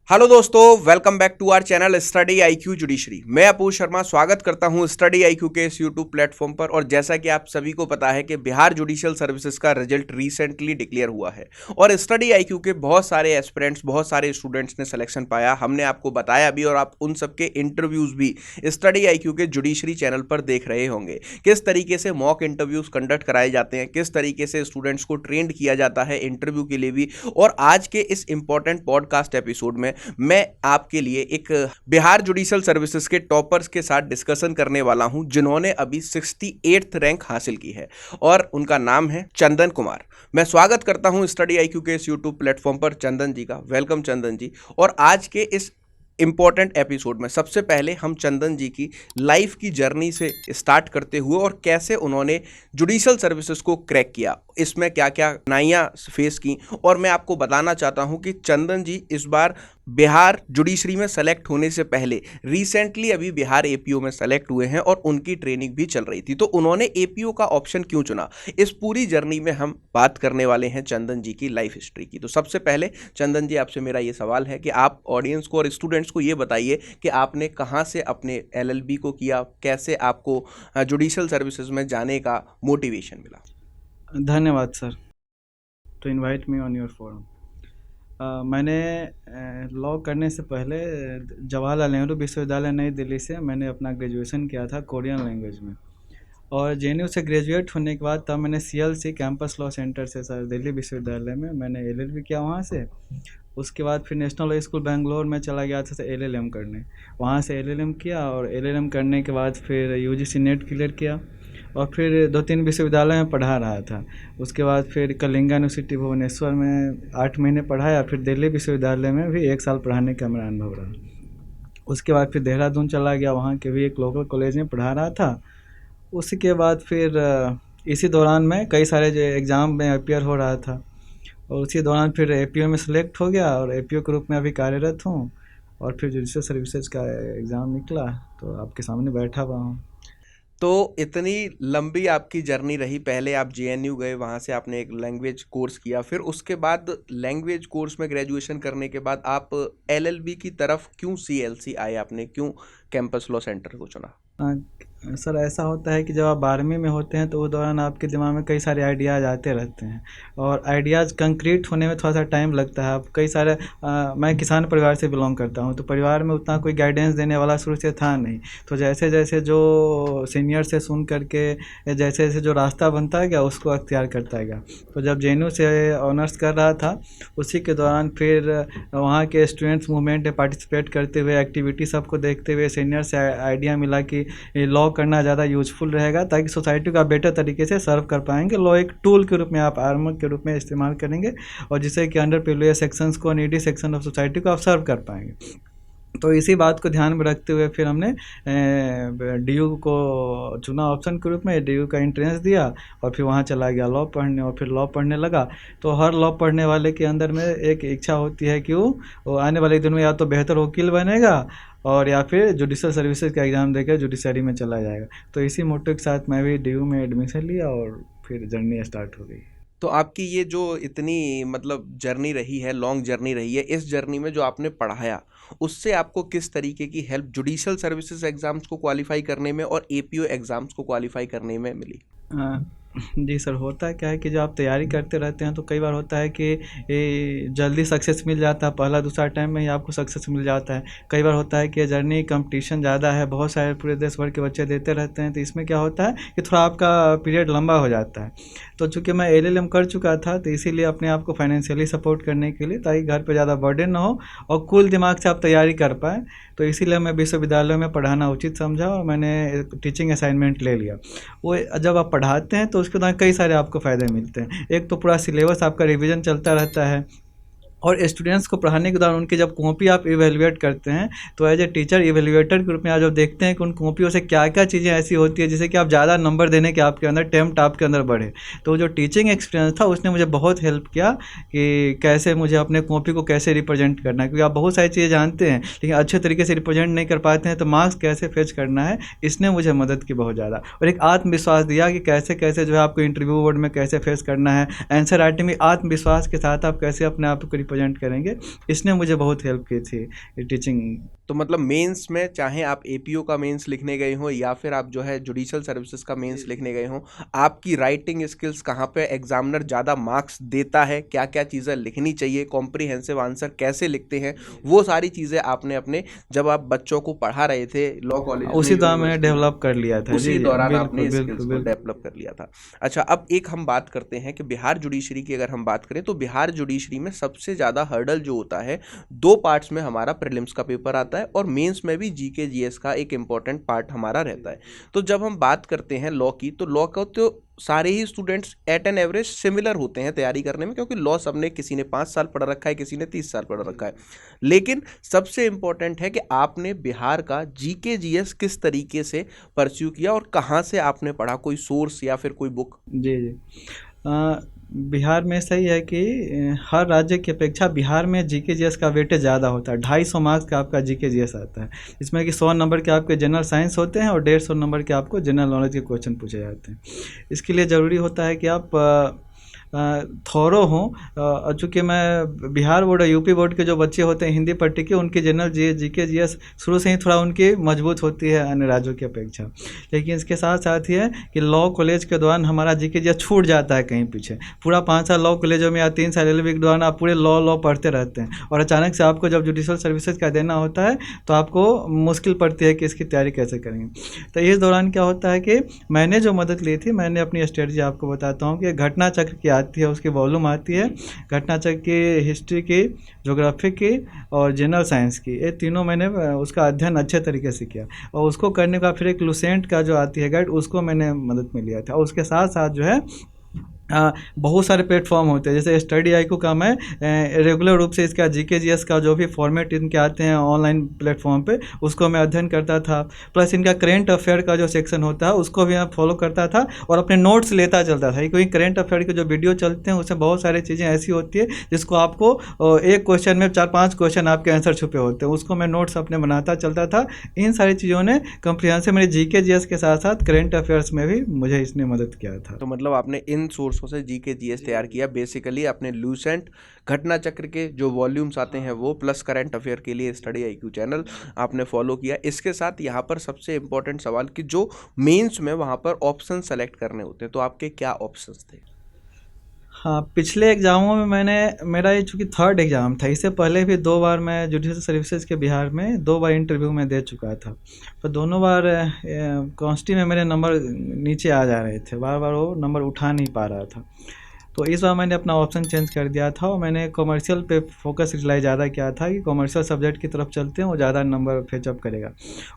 Hello दोस्तों, welcome back to our channel study IQ judiciary. मैं अपूर्व शर्मा स्वागत करता हूं स्टडी आईक्यू के इस यूट्यूब प्लेटफॉर्म पर। और जैसा कि आप सभी को पता है कि बिहार जुडिशियल सर्विसेज का रिजल्ट रिसेंटली डिक्लेयर हुआ है और स्टडी आईक्यू के बहुत सारे एस्पिरेंट्स, बहुत सारे स्टूडेंट्स ने सिलेक्शन पाया। हमने आपको बताया भी और आप उन सबके इंटरव्यूज भी स्टडी आईक्यू के जुडिशरी चैनल पर देख रहे होंगे। किस तरीके से मॉक इंटरव्यूज कंडक्ट कराए जाते हैं, किस तरीके से स्टूडेंट्स को ट्रेंड किया जाता है इंटरव्यू के लिए भी। और आज के इस इंपॉर्टेंट पॉडकास्ट एपिसोड में मैं आपके लिए एक बिहार जुडिशियल सर्विसेज के टॉपर्स के साथ डिस्कशन करने वाला हूं, जिन्होंने अभी 68th रैंक हासिल की है और उनका नाम है चंदन कुमार। मैं स्वागत करता हूं स्टडी आईक्यू के इस यूट्यूब प्लेटफॉर्म पर चंदन जी का। वेलकम चंदन जी। और आज के इस इंपॉर्टेंट एपिसोड में सबसे पहले हम चंदन जी की लाइफ की जर्नी से स्टार्ट करते हुए और कैसे उन्होंने जुडिशियल सर्विसेज को क्रैक किया, इसमें क्या क्या कठिनाइयाँ फेस की। और मैं आपको बताना चाहता हूं कि चंदन जी इस बार बिहार जुडिशरी में सेलेक्ट होने से पहले रिसेंटली अभी बिहार एपीओ में सेलेक्ट हुए हैं और उनकी ट्रेनिंग भी चल रही थी। तो उन्होंने एपीओ का ऑप्शन क्यों चुना, इस पूरी जर्नी में हम बात करने वाले हैं चंदन जी की लाइफ हिस्ट्री की। तो सबसे पहले चंदन जी, आपसे मेरा ये सवाल है कि आप ऑडियंस को और स्टूडेंट्स को ये बताइए कि आपने कहाँ से अपने एलएलबी को किया, कैसे आपको जुडिशियल सर्विसेज में जाने का मोटिवेशन मिला। धन्यवाद sir to invite me on your forum. मैंने लॉ करने से पहले जवाहरलाल नेहरू विश्वविद्यालय नई दिल्ली से मैंने अपना ग्रेजुएशन किया था कोरियन लैंग्वेज में। और जेएनयू से ग्रेजुएट होने के बाद तब मैंने सीएलसी कैंपस लॉ सेंटर से सर दिल्ली विश्वविद्यालय में मैंने एलएलबी किया वहाँ से। उसके बाद फिर नेशनल लॉ स्कूल बेंगलोर में चला गया था एलएलएम करने, वहाँ से एलएलएम किया। और एलएलएम करने के बाद फिर यूजीसी नेट क्लियर किया और फिर 2-3 विश्वविद्यालय में पढ़ा रहा था। उसके बाद फिर कलिंगा यूनिवर्सिटी भुवनेश्वर में 8 महीने पढ़ाया। फिर दिल्ली विश्वविद्यालय में भी 1 साल पढ़ाने का मेरा अनुभव रहा। उसके बाद फिर देहरादून चला गया, वहाँ के भी एक लोकल कॉलेज में पढ़ा रहा था। उसके बाद फिर इसी दौरान मैं कई सारे जो एग्ज़ाम में अपियर हो रहा था और उसी दौरान फिर एपीओ में सेलेक्ट हो गया और एपीओ के रूप में अभी कार्यरत हूँ। और फिर जुडिशियल सर्विसेज का एग्ज़ाम निकला तो आपके सामने बैठा हुआ हूँ। तो इतनी लंबी आपकी जर्नी रही। पहले आप जेएनयू गए, वहाँ से आपने एक लैंग्वेज कोर्स किया, फिर उसके बाद लैंग्वेज कोर्स में ग्रेजुएशन करने के बाद आप एलएलबी की तरफ क्यों सीएलसी आए, आपने क्यों कैंपस लॉ सेंटर को चुना? सर ऐसा होता है कि जब आप 12वीं में होते हैं तो उस दौरान आपके दिमाग में कई सारे आइडियाज़ आते रहते हैं और आइडियाज़ कंक्रीट होने में थोड़ा सा टाइम लगता है। आप कई सारे मैं किसान परिवार से बिलोंग करता हूं, तो परिवार में उतना कोई गाइडेंस देने वाला शुरू से था नहीं। तो जैसे जैसे जो सीनियर से सुन करके जैसे जैसे जो रास्ता बनता है गया उसको अख्तियार करता है गया। तो जब जेएनयू से ऑनर्स कर रहा था उसी के दौरान फिर वहाँ के स्टूडेंट्स मूवमेंट में पार्टिसिपेट करते हुए एक्टिविटी सबको देखते हुए सीनियर से आइडिया मिला कि लॉ करना ज़्यादा यूजफुल रहेगा ताकि सोसाइटी को आप बेटर तरीके से सर्व कर पाएंगे। लॉ एक टूल के रूप में, आप आर्मर के रूप में इस्तेमाल करेंगे और जिससे कि अंडर प्रिविलेज सेक्शंस को, नीडी सेक्शन ऑफ सोसाइटी को आप सर्व कर पाएंगे। तो इसी बात को ध्यान में रखते हुए फिर हमने डीयू को चुना ऑप्शन के रूप में। डीयू का एंट्रेंस दिया और फिर वहाँ चला गया लॉ पढ़ने और फिर लॉ पढ़ने लगा। तो हर लॉ पढ़ने वाले के अंदर में एक इच्छा होती है कि वो आने वाले दिनों में या तो बेहतर वकील बनेगा और या फिर जुडिशियल सर्विसेज का एग्ज़ाम देकर जुडिशरी में चला जाएगा। तो इसी मोटिव के साथ मैं भी डीयू में एडमिशन लिया और फिर जर्नी स्टार्ट हो गई। तो आपकी ये जो इतनी मतलब जर्नी रही है, लॉन्ग जर्नी रही है, इस जर्नी में जो आपने पढ़ाया उससे आपको किस तरीके की हेल्प जुडिशियल सर्विसेज एग्जाम्स को क्वालिफाई करने में और एपीओ एग्जाम्स को क्वालिफाई करने में मिली? जी सर, होता है क्या है कि जब आप तैयारी करते रहते हैं तो कई बार होता है कि जल्दी सक्सेस मिल जाता है, पहला दूसरा टाइम में ही आपको सक्सेस मिल जाता है। कई बार होता है कि जर्नी कंपटीशन ज़्यादा है, बहुत सारे पूरे देश भर के बच्चे देते रहते हैं, तो इसमें क्या होता है कि थोड़ा आपका पीरियड लंबा हो जाता है। तो चूँकि मैं एलएलएम कर चुका था तो इसीलिए अपने आप को फाइनेंशियली सपोर्ट करने के लिए, ताकि घर पर ज़्यादा बर्डन ना हो और कूल दिमाग से आप तैयारी कर पाएँ, तो इसीलिए मैं विश्वविद्यालय में पढ़ाना उचित समझा और मैंने टीचिंग असाइनमेंट ले लिया। वो जब आप पढ़ाते हैं तो उसके दौरान कई सारे आपको फ़ायदे मिलते हैं। एक तो पूरा सिलेबस आपका रिवीजन चलता रहता है और स्टूडेंट्स को पढ़ाने के दौरान उनकी जब कॉपी आप इवेल्युएट करते हैं तो एज ए टीचर इवेल्युएटर के रूप में आप जब देखते हैं कि उन कॉपियों से क्या क्या चीज़ें ऐसी होती है जिससे कि आप ज़्यादा नंबर देने के आपके अंदर टेम्प्ट आपके अंदर बढ़े। तो जो टीचिंग एक्सपीरियंस था उसने मुझे बहुत हेल्प किया कि कैसे मुझे अपने कॉपी को कैसे रिप्रेजेंट करना है, क्योंकि आप बहुत सारी चीज़ें जानते हैं लेकिन अच्छे तरीके से रिप्रेजेंट नहीं कर पाते हैं, तो मार्क्स कैसे फेच करना है, इसने मुझे मदद की बहुत ज़्यादा। और एक आत्मविश्वास दिया कि कैसे कैसे जो है आपको इंटरव्यू बोर्ड में कैसे फेस करना है, आंसर राइटिंग में आत्मविश्वास के साथ आप कैसे अपने आप को रिप्रेजेंट करेंगे। इसने मुझे बहुत हेल्प की थी टीचिंग। तो मतलब मेंस में चाहे आप एपीओ का मेंस लिखने गए हो या फिर आप जो है जुडिशियल सर्विसेज का मेंस लिखने गए हो, आपकी राइटिंग स्किल्स कहाँ पे एग्जामिनर ज़्यादा मार्क्स देता है, क्या क्या चीज़ें लिखनी चाहिए, कॉम्प्रिहेंसिव आंसर कैसे लिखते हैं, वो सारी चीज़ें आपने अपने जब आप बच्चों को पढ़ा रहे थे लॉ कॉलेज में, उसी दौरान मैंने डेवलप कर लिया था। उसी जी जी, दौरान बिल्कुल आपने स्किल्स बिल्कुल को बिल्कुल। डेवलप कर लिया था। अच्छा, अब एक हम बात करते हैं कि बिहार जुडिशरी की अगर हम बात करें तो बिहार जुडिशरी में सबसे ज़्यादा हर्डल जो होता है, दो पार्ट्स में हमारा प्रीलिम्स का पेपर आता है और मेंस में भी जीके जीएस का एक इंपॉर्टेंट पार्ट हमारा रहता है। तो जब हम बात करते हैं लॉ की, तो लॉ का तो सारे ही students at an average similar होते हैं तैयारी करने में, क्योंकि लॉ सबने, किसी ने 5 साल पढ़ रखा है, किसी ने 30 साल पढ़ रखा है। लेकिन सबसे इंपॉर्टेंट है कि आपने बिहार का जीके जीएस किस तरीके से परस्यू किया और कहाँ से आपने पढ़ा, कोई सोर्स या फिर कोई बुक? जी जी। अ, बिहार में सही है कि हर राज्य की अपेक्षा बिहार में जीके जीएस का वेटेज ज़्यादा होता है। 250 मार्क्स का आपका जीके जीएस आता है, इसमें कि 100 नंबर के आपके जनरल साइंस होते हैं और 150 नंबर के आपको जनरल नॉलेज के क्वेश्चन पूछे जाते हैं। इसके लिए ज़रूरी होता है कि आप थोरो हों। चूँकि मैं बिहार बोर्ड और यूपी बोर्ड के जो बच्चे होते हैं हिंदी पट्टी के, उनकी जनरल जीके जीएस शुरू से ही थोड़ा उनकी मजबूत होती है अन्य राज्यों की अपेक्षा। लेकिन इसके साथ साथ ये है कि लॉ कॉलेज के दौरान हमारा जीके जीएस छूट जाता है कहीं पीछे। पूरा 5 साल लॉ कॉलेजों में या 3 साल एलएलबी के दौरान आप पूरे लॉ पढ़ते रहते हैं और अचानक से आपको जब जुडिशल सर्विसेज का देना होता है तो आपको मुश्किल पड़ती है कि इसकी तैयारी कैसे करेंगे। तो इस दौरान क्या होता है कि मैंने जो मदद ली थी, मैंने अपनी स्ट्रेटजी आपको बताता हूँ कि घटना चक्र की आती है, उसकी वॉल्यूम आती है, घटना चक्र की, हिस्ट्री की, ज्योग्राफी की और जनरल साइंस की, ये तीनों मैंने उसका अध्ययन अच्छे तरीके से किया और उसको करने का फिर एक लुसेंट का जो आती है गाइड, उसको मैंने मदद में लिया था। और उसके साथ साथ जो है बहुत सारे प्लेटफॉर्म होते हैं, जैसे स्टडी आईक्यू का मैं रेगुलर रूप से इसका जीके जीएस का जो भी फॉर्मेट इनके आते हैं ऑनलाइन प्लेटफॉर्म पे, उसको मैं अध्ययन करता था। प्लस इनका करेंट अफेयर का जो सेक्शन होता है उसको भी मैं फॉलो करता था और अपने नोट्स लेता चलता था, क्योंकि करेंट अफेयर के जो वीडियो चलते हैं उसमें बहुत सारी चीज़ें ऐसी होती है जिसको आपको एक क्वेश्चन में 4-5 क्वेश्चन आपके आंसर छुपे होते हैं, उसको मैं नोट्स अपने बनाता चलता था। इन सारी चीज़ों ने कम्प्रिहेंसिव मेरे जीके जीएस के साथ साथ करेंट अफेयर्स में भी मुझे इसने मदद किया था। तो मतलब आपने इन सोर्सों से जीके जीएस तैयार किया, बेसिकली अपने लूसेंट, घटना चक्र के जो वॉल्यूम्स आते हैं वो, प्लस करंट अफेयर के लिए स्टडी आईक्यू चैनल आपने फॉलो किया। इसके साथ यहाँ पर सबसे इंपॉर्टेंट सवाल कि जो मेंस में वहाँ पर ऑप्शन सेलेक्ट करने होते हैं, तो आपके क्या ऑप्शंस थे? हाँ, पिछले एग्ज़ामों में मेरा ये चूँकि थर्ड एग्ज़ाम था, इससे पहले भी 2 बार मैं जुडिशल सर्विसेज के बिहार में 2 बार इंटरव्यू में दे चुका था। पर दोनों बार कांस्टी में मेरे नंबर नीचे आ जा रहे थे, बार-बार वो नंबर उठा नहीं पा रहा था। तो इस बार मैंने अपना ऑप्शन चेंज कर दिया था और मैंने कॉमर्शियल पे फोकस रिलाई ज़्यादा किया था कि कॉमर्शियल सब्जेक्ट की तरफ चलते हैं, वो ज़्यादा नंबर फेच अप करेगा।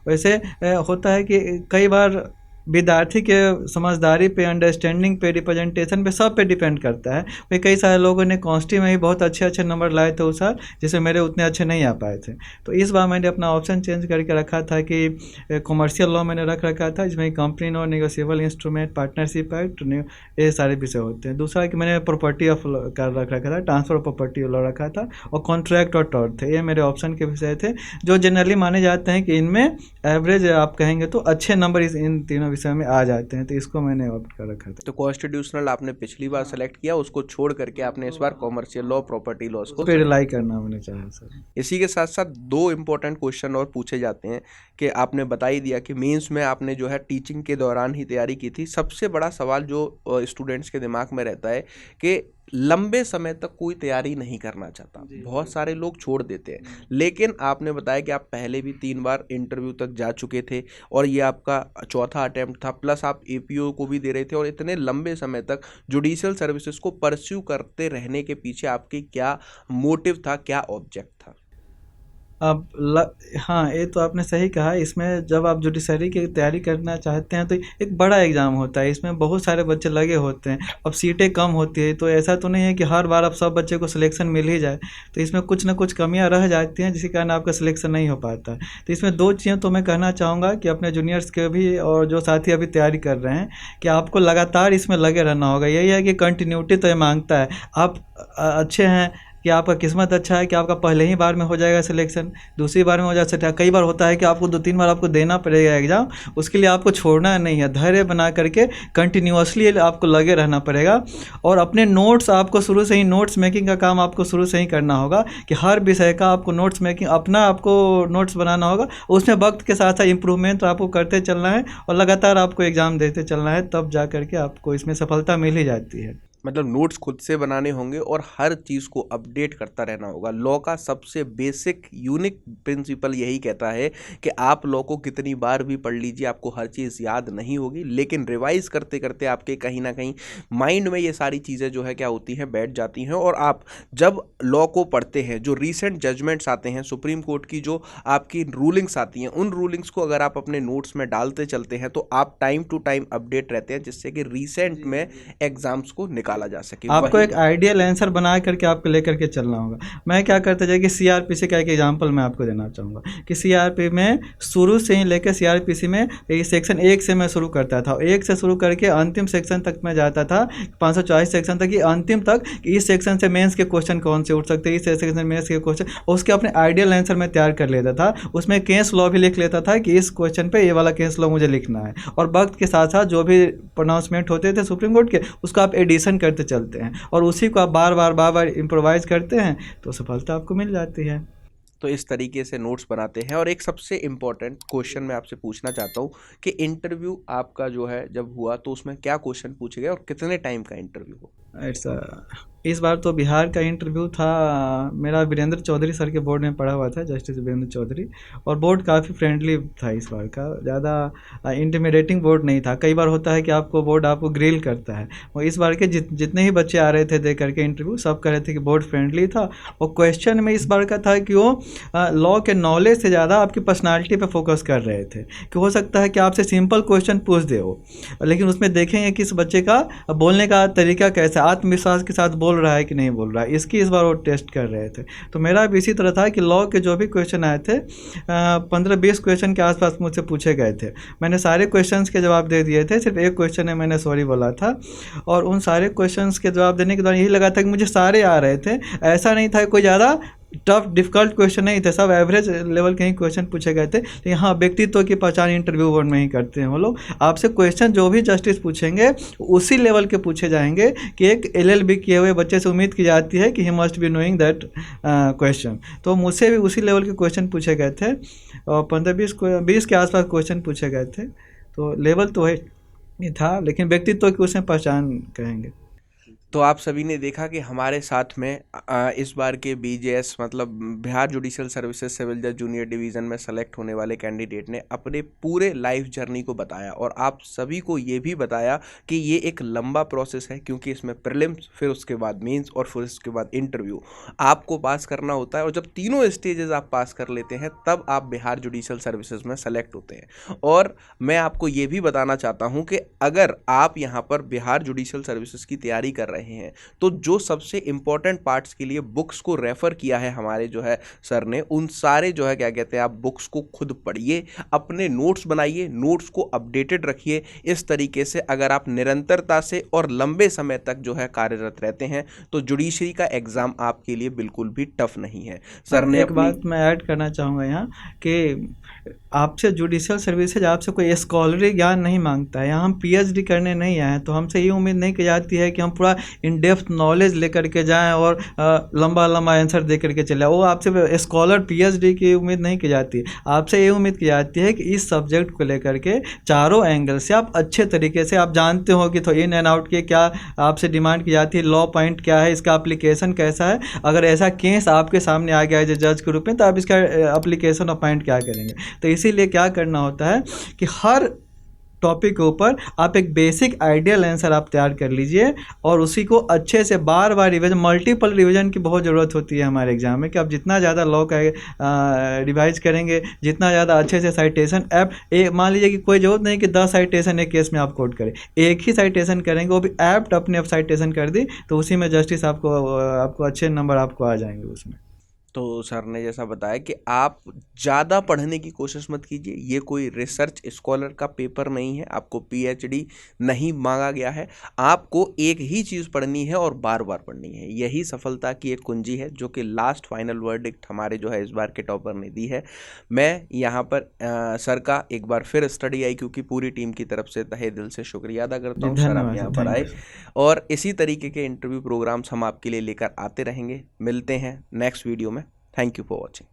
वैसे होता है कि कई बार विद्यार्थी के समझदारी पे, अंडरस्टैंडिंग पे, रिप्रेजेंटेशन पे, सब पे डिपेंड करता है। भाई कई सारे लोगों ने कांस्टी में ही बहुत अच्छे नंबर लाए थे उस साल, जिसमें मेरे उतने अच्छे नहीं आ पाए थे। तो इस बार मैंने अपना ऑप्शन चेंज करके रखा था कि कॉमर्शियल लॉ मैंने रख रखा था, जिसमें company law, negotiable instrument, partnership act, ये सारे विषय होते हैं। दूसरा कि मैंने प्रॉपर्टी ऑफ का रख रखा था, ट्रांसफर ऑफ प्रॉपर्टी लॉ रखा था और कॉन्ट्रैक्ट और टॉर्ट थे। ये मेरे ऑप्शन के विषय थे जो जनरली माने जाते हैं कि इनमें एवरेज आप कहेंगे तो अच्छे नंबर इन तीनों विषय में आ जाते हैं, तो इसको मैंने ऑप्ट कर रखा था। तो कॉन्स्टिट्यूशनल आपने पिछली बार सेलेक्ट किया, उसको छोड़ करके आपने इस बार कॉमर्शियल लॉ, प्रॉपर्टी लॉ को पे रिलाई करना मैंने चाहा सर। इसी के साथ साथ 2 इम्पोर्टेंट क्वेश्चन और पूछे जाते हैं कि आपने बता ही दिया कि मेंस में आपने जो है टीचिंग के दौरान ही तैयारी की थी। सबसे बड़ा सवाल जो स्टूडेंट्स के दिमाग में रहता है कि लंबे समय तक कोई तैयारी नहीं करना चाहता, बहुत सारे लोग छोड़ देते हैं, लेकिन आपने बताया कि आप पहले भी 3 बार इंटरव्यू तक जा चुके थे और ये आपका चौथा अटेम्प्ट था, प्लस आप एपीओ को भी दे रहे थे और इतने लंबे समय तक जुडिशियल सर्विसेज को परस्यू करते रहने के पीछे आपकी क्या मोटिव था, क्या ऑब्जेक्ट था? हाँ, ये तो आपने सही कहा। इसमें जब आप जुडिशरी की तैयारी करना चाहते हैं तो एक बड़ा एग्ज़ाम होता है, इसमें बहुत सारे बच्चे लगे होते हैं। अब सीटें कम होती है तो ऐसा तो नहीं है कि हर बार अब सब बच्चे को सिलेक्शन मिल ही जाए, तो इसमें कुछ ना कुछ कमियां रह जाती हैं जिसके कारण आपका सिलेक्शन नहीं हो पाता है। तो इसमें 2 चीज़ें तो मैं कहना चाहूँगा कि अपने जूनियर्स के भी और जो साथी अभी तैयारी कर रहे हैं कि आपको लगातार इसमें लगे रहना होगा। यही है कि कंटिन्यूटी तो ये मांगता है। आप अच्छे हैं, कि आपका किस्मत अच्छा है कि आपका पहले ही बार में हो जाएगा सिलेक्शन, दूसरी बार में हो जा सकता है। कई बार होता है कि आपको 2-3 बार आपको देना पड़ेगा एग्ज़ाम, उसके लिए आपको छोड़ना नहीं है, धैर्य बना करके कंटिन्यूअसली आपको लगे रहना पड़ेगा। और अपने नोट्स आपको शुरू से ही, नोट्स मेकिंग का काम आपको शुरू से ही करना होगा कि हर विषय का आपको नोट्स मेकिंग, अपना आपको नोट्स बनाना होगा, उसमें वक्त के साथ साथ इम्प्रूवमेंट आपको करते चलना है और लगातार आपको एग्ज़ाम देते चलना है, तब जा करके आपको इसमें सफलता मिल ही जाती है। मतलब नोट्स खुद से बनाने होंगे और हर चीज़ को अपडेट करता रहना होगा। लॉ का सबसे बेसिक यूनिक प्रिंसिपल यही कहता है कि आप लॉ को कितनी बार भी पढ़ लीजिए, आपको हर चीज़ याद नहीं होगी, लेकिन रिवाइज करते करते आपके कहीं ना कहीं माइंड में ये सारी चीज़ें जो है क्या होती हैं, बैठ जाती हैं। और आप जब लॉ को पढ़ते हैं, जो रीसेंट जजमेंट्स आते हैं सुप्रीम कोर्ट की, जो आपकी रूलिंग्स आती हैं, उन रूलिंग्स को अगर आप अपने नोट्स में डालते चलते हैं तो आप टाइम टू टाइम अपडेट रहते हैं, जिससे कि रिसेंट में एग्जाम्स को निकाला जा सके। आपको एक आइडियल आंसर बना करके आपको लेकर के चलना होगा। मैं क्या करता जाए कि सीआरपीसी का एक एग्जांपल मैं आपको देना चाहूँगा कि सीआरपी में शुरू से ही लेकर सीआरपीसी में ये सेक्शन 1 से मैं शुरू करता था, 1 से शुरू करके अंतिम सेक्शन तक मैं जाता था, 540 सेक्शन तक, कि अंतिम तक कि इस सेक्शन से मेंस के क्वेश्चन कौन से उठ सकते हैं, इस सेक्शन से मेंस के क्वेश्चन, उसके अपने आइडियल आंसर मैं तैयार कर लेता था। उसमें केस लॉ भी लिख लेता था कि इस क्वेश्चन पे ये वाला केस लॉ मुझे लिखना है, और वक्त के साथ साथ जो भी प्रोनाउंसमेंट होते थे सुप्रीम कोर्ट के, उसको आप एडिशन करते चलते हैं और उसी को आप बार बार इम्प्रोवाइज करते हैं, तो सफलता आपको मिल जाती है। तो इस तरीके से नोट्स बनाते हैं। और एक सबसे इम्पॉर्टेंट क्वेश्चन मैं आपसे पूछना चाहता हूँ कि इंटरव्यू आपका जो है जब हुआ तो उसमें क्या क्वेश्चन पूछे गए और कितने टाइम का इंटरव्यू हो? इस बार तो बिहार का इंटरव्यू था, मेरा वीरेंद्र चौधरी सर के बोर्ड में पढ़ा हुआ था, जस्टिस वीरेंद्र चौधरी, और बोर्ड काफ़ी फ्रेंडली था इस बार का, ज़्यादा इंटिमिडेटिंग बोर्ड नहीं था। कई बार होता है कि आपको बोर्ड आपको ग्रिल करता है, और इस बार के जितने ही बच्चे आ रहे थे दे करके इंटरव्यू, सब कह रहे थे कि बोर्ड फ्रेंडली था। और क्वेश्चन में इस बार का था कि वो लॉ के नॉलेज से ज़्यादा आपकी पर्सनालिटी पर फोकस कर रहे थे, कि हो सकता है कि आपसे सिंपल क्वेश्चन पूछ दे वो, लेकिन उसमें देखेंगे कि इस बच्चे का बोलने का तरीका कैसा, आत्मविश्वास के साथ बोल रहा है कि नहीं बोल रहा है, इसकी इस बार वो टेस्ट कर रहे थे। तो मेरा भी इसी तरह था कि लॉ के जो भी क्वेश्चन आए थे 15-20 क्वेश्चन के आसपास मुझसे पूछे गए थे, मैंने सारे क्वेश्चंस के जवाब दे दिए थे, सिर्फ एक क्वेश्चन में मैंने सॉरी बोला था। और उन सारे क्वेश्चंस के जवाब देने के दौरान यही लगा था कि मुझे सारे आ रहे थे, ऐसा नहीं था कोई ज़्यादा टफ डिफ़िकल्ट क्वेश्चन नहीं थे, सब एवरेज लेवल के ही क्वेश्चन पूछे गए थे। लेकिन हाँ, व्यक्तित्व की पहचान इंटरव्यू बोर्ड में ही करते हैं वो लोग। आपसे क्वेश्चन जो भी जस्टिस पूछेंगे उसी लेवल के पूछे जाएंगे कि एक LLB किए हुए बच्चे से उम्मीद की जाती है कि he must be knowing that question. तो मुझसे भी उसी लेवल के क्वेश्चन पूछे गए थे और 15-20 के आसपास क्वेश्चन पूछे गए थे। तो लेवल तो वही था, लेकिन व्यक्तित्व की उसमें पहचान कहेंगे। तो आप सभी ने देखा कि हमारे साथ में इस बार के BJS मतलब बिहार जुडिशियल सर्विसेज सिविल जज जूनियर डिवीज़न में सेलेक्ट होने वाले कैंडिडेट ने अपने पूरे लाइफ जर्नी को बताया, और आप सभी को ये भी बताया कि ये एक लंबा प्रोसेस है, क्योंकि इसमें प्रीलिम्स, फिर उसके बाद मेंस और फिर उसके बाद इंटरव्यू आपको पास करना होता है। और जब तीनों स्टेजेस आप पास कर लेते हैं तब आप बिहार जुडिशियल सर्विसेज में सेलेक्ट होते हैं। और मैं आपको ये भी बताना चाहता हूँ कि अगर आप यहाँ पर बिहार जुडिशियल सर्विसेज की तैयारी कर रहे हैं तो जो सबसे इंपॉर्टेंट पार्ट्स के लिए बुक्स को रेफर किया है हमारे जो है सर ने, उन सारे जो है क्या कहते हैं, आप बुक्स को खुद पढ़िए, अपने नोट्स बनाइए, नोट्स को अपडेटेड रखिए। इस तरीके से अगर आप निरंतरता से और लंबे समय तक जो है कार्यरत रहते हैं तो जुडिशरी का एग्जाम आपके लिए बिल्कुल भी टफ नहीं है। सर ने एक बात मैं ऐड करना चाहूँगा यहाँ कि आपसे जुडिशियल सर्विसेज आपसे कोई स्कॉलरी ज्ञान नहीं मांगता है। यहाँ हम PhD करने नहीं आए हैं, तो हमसे ये उम्मीद नहीं की जाती है कि हम पूरा इन डेप्थ नॉलेज लेकर के जाएं और लंबा लंबा आंसर दे करके चले। वो आपसे स्कॉलर PhD की उम्मीद नहीं की जाती, आपसे ये उम्मीद की जाती है कि इस सब्जेक्ट को लेकर के चारों एंगल से आप अच्छे तरीके से आप जानते हो कि तो इन एंड आउट के क्या आपसे डिमांड की जाती है, लॉ पॉइंट क्या है, इसका एप्लीकेशन कैसा है, अगर ऐसा केस आपके सामने आ गया है जज के रूप में तो आप इसका एप्लीकेशन और पॉइंट क्या करेंगे। तो इसीलिए क्या करना होता है कि हर टॉपिक के ऊपर आप एक बेसिक आइडियल आंसर आप तैयार कर लीजिए और उसी को अच्छे से बार बार रिविजन, मल्टीपल रिविजन की बहुत ज़रूरत होती है हमारे एग्जाम में, कि आप जितना ज़्यादा लॉ का रिवाइज करेंगे, जितना ज़्यादा अच्छे से साइटेशन ऐप, मान लीजिए कि कोई ज़रूरत नहीं कि 10 साइटेशन एक केस में आप कोट करें, एक ही साइटेशन करेंगे, वो भी ऐप्ट अपने आप साइटेशन कर दी तो उसी में जस्टिस आपको अच्छे नंबर आपको आ जाएंगे उसमें। तो सर ने जैसा बताया कि आप ज़्यादा पढ़ने की कोशिश मत कीजिए, ये कोई रिसर्च स्कॉलर का पेपर नहीं है, आपको पीएचडी नहीं मांगा गया है, आपको एक ही चीज़ पढ़नी है और बार बार पढ़नी है। यही सफलता की एक कुंजी है जो कि लास्ट फाइनल वर्डिक्ट हमारे जो है इस बार के टॉपर ने दी है। मैं यहाँ पर सर का एक बार फिर स्टडी आईक्यू की पूरी टीम की तरफ से तहे दिल से शुक्रिया अदा करता जी हूँ सर, आप धन्यवाद यहाँ सर, पर थैंक आए यू सर। और इसी तरीके के इंटरव्यू प्रोग्राम्स हम आपके लिए लेकर आते रहेंगे। मिलते हैं नेक्स्ट वीडियो में। Thank you for watching.